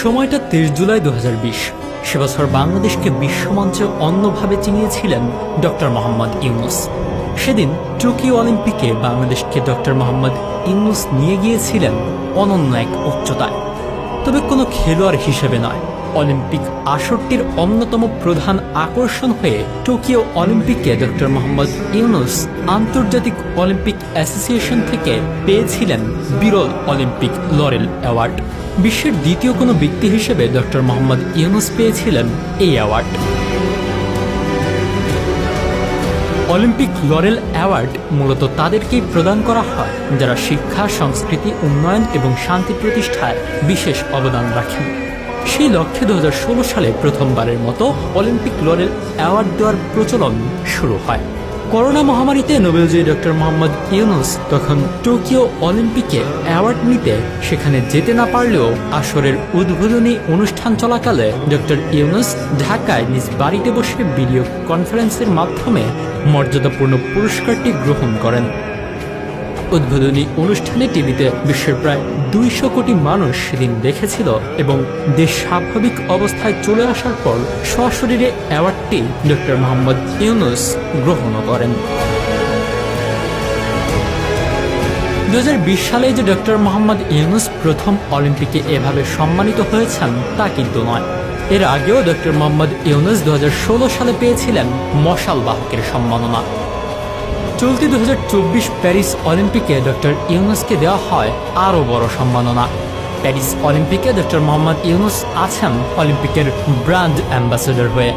সময়টা 23 জুলাই 2020। সে বছর বাংলাদেশকে বিশ্বমঞ্চে অন্যভাবে চিনিয়েছিলেন ডক্টর মোহাম্মদ ইউনূস। সেদিন টোকিও অলিম্পিকে বাংলাদেশকে ডক্টর মোহাম্মদ ইউনূস নিয়ে গিয়েছিলেন অনন্য এক উচ্চতায়। তবে কোনো খেলোয়াড় হিসেবে নয়, অলিম্পিক আসরটির অন্যতম প্রধান আকর্ষণ হয়ে টোকিও অলিম্পিকে ডক্টর মোহাম্মদ ইউনূস আন্তর্জাতিক অলিম্পিক অ্যাসোসিয়েশন থেকে পেয়েছিলেন বিরল অলিম্পিক লরেল অ্যাওয়ার্ড। বিশ্বের দ্বিতীয় কোনো ব্যক্তি হিসেবে ডক্টর মোহাম্মদ ইউনূস পেয়েছিলেন এই অ্যাওয়ার্ড। অলিম্পিক লরেল অ্যাওয়ার্ড মূলত তাদেরকেই প্রদান করা হয় যারা শিক্ষা, সংস্কৃতি, উন্নয়ন এবং শান্তি প্রতিষ্ঠায় বিশেষ অবদান রাখেন। সেই লক্ষ্যে 2016 সালে প্রথমবারের মতো অলিম্পিক লরেল অ্যাওয়ার্ড দেওয়ার প্রচলন শুরু হয়। করোনা মহামারীতে নোবেলজয়ী ডক্টর মোহাম্মদ ইউনূস তখন টোকিও অলিম্পিকে অ্যাওয়ার্ড নিতে সেখানে যেতে না পারলেও আসরের উদ্বোধনী অনুষ্ঠান চলাকালে ডক্টর ইউনূস ঢাকায় নিজ বাড়িতে বসে ভিডিও কনফারেন্সের মাধ্যমে মর্যাদাপূর্ণ পুরস্কারটি গ্রহণ করেন। উদ্বোধনী অনুষ্ঠানে টিভিতে বিশ্বের প্রায় 200 কোটি মানুষ সেদিন দেখেছিল এবং দেশ স্বাভাবিক অবস্থায় চলে আসার পর সশরীরে অ্যাওয়ার্ডটি ডক্টর মোহাম্মদ ইউনূস গ্রহণও করেন। 2020 সালে যে ডক্টর মোহাম্মদ ইউনূস প্রথম অলিম্পিকে এভাবে সম্মানিত হয়েছেন তা কিন্তু নয়। এর আগেও ডক্টর মোহাম্মদ ইউনূস 2016 সালে পেয়েছিলেন মশাল বাহকের সম্মাননা। চলতি 2024 প্যারিস অলিম্পিকে ডক্টর ইউনূসকে দেওয়া হয় আরও বড় সম্মাননা। প্যারিস অলিম্পিকে ডক্টর মোহাম্মদ ইউনূস আছেন অলিম্পিকের ব্র্যান্ড অ্যাম্বাসেডর হয়ে।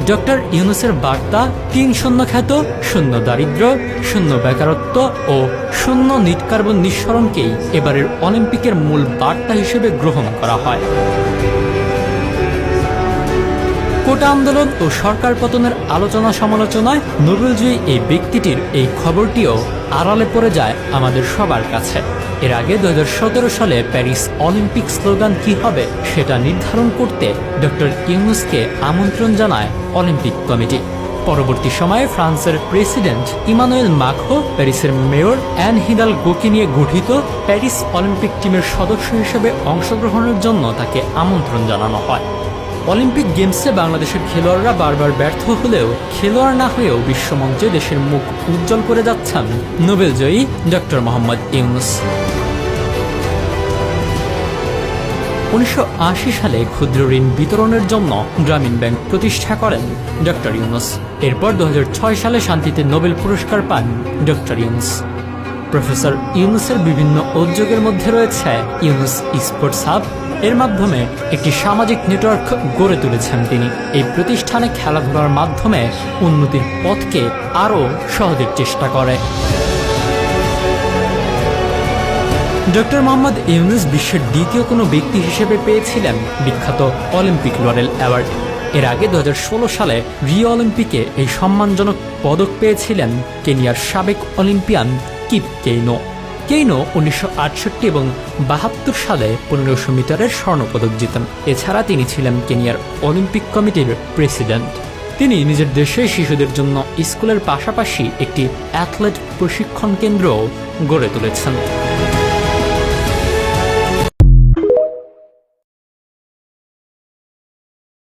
ডক্টর ইউনূসের বার্তা 3 শূন্য খ্যাত, 0 দারিদ্র, 0 বেকারত্ব ও 0 নিট কার্বন নিঃসরণকেই এবারের অলিম্পিকের মূল বার্তা হিসেবে গ্রহণ করা হয়। কোটা আন্দোলন ও সরকার পতনের আলোচনা সমালোচনায় নোবেলজয়ী এই ব্যক্তিটির এই খবরটিও আড়ালে পড়ে যায় আমাদের সবার কাছে। এর আগে 2017 সালে প্যারিস অলিম্পিক স্লোগান কি হবে সেটা নির্ধারণ করতে ডক্টর ইউনূসকে আমন্ত্রণ জানায় অলিম্পিক কমিটি। পরবর্তী সময়ে ফ্রান্সের প্রেসিডেন্ট ইমানুয়েল মাখো, প্যারিসের মেয়র অ্যান হিদালগোকে নিয়ে গঠিত প্যারিস অলিম্পিক টিমের সদস্য হিসেবে অংশগ্রহণের জন্য তাকে আমন্ত্রণ জানানো হয়। অলিম্পিক গেমসে বাংলাদেশের খেলোয়াড়রা বারবার ব্যর্থ হলেও খেলোয়াড় না হয়েও বিশ্বমঞ্চে দেশের মুখ উজ্জ্বল করে যাচ্ছেন নোবেলজয়ী ডক্টর মোহাম্মদ ইউনূস। 1980 সালে ক্ষুদ্র ঋণ বিতরণের জন্য গ্রামীণ ব্যাংক প্রতিষ্ঠা করেন ডক্টর ইউনূস। এরপর 2006 সালে শান্তিতে নোবেল পুরস্কার পান ডক্টর ইউনূস। প্রফেসর ইউনূসের বিভিন্ন উদ্যোগের মধ্যে রয়েছে ইউনূস স্পোর্টস হাব। এর মাধ্যমে একটি সামাজিক নেটওয়ার্ক গড়ে তুলেছেন তিনি। এই প্রতিষ্ঠানে খেলাধুলার মাধ্যমে উন্নতির পথকে আরও সহজের চেষ্টা করে। ডক্টর মোহাম্মদ ইউনূস বিশ্বের দ্বিতীয় কোনো ব্যক্তি হিসেবে পেয়েছিলেন বিখ্যাত অলিম্পিক লরেল অ্যাওয়ার্ড। এর আগে 2016 সালে রিও অলিম্পিকে এই সম্মানজনক পদক পেয়েছিলেন কেনিয়ার সাবেক অলিম্পিয়ান কিপ কেইনো। 1968 এবং 72 সালে 1500 মিটারের স্বর্ণপদক জিতেন। এছাড়া তিনি ছিলেন কেনিয়ার অলিম্পিক কমিটির প্রেসিডেন্ট। তিনি নিজের দেশে শিশুদের জন্য স্কুলের পাশাপাশি একটি অ্যাথলেট প্রশিক্ষণ কেন্দ্রও গড়ে তুলেছেন।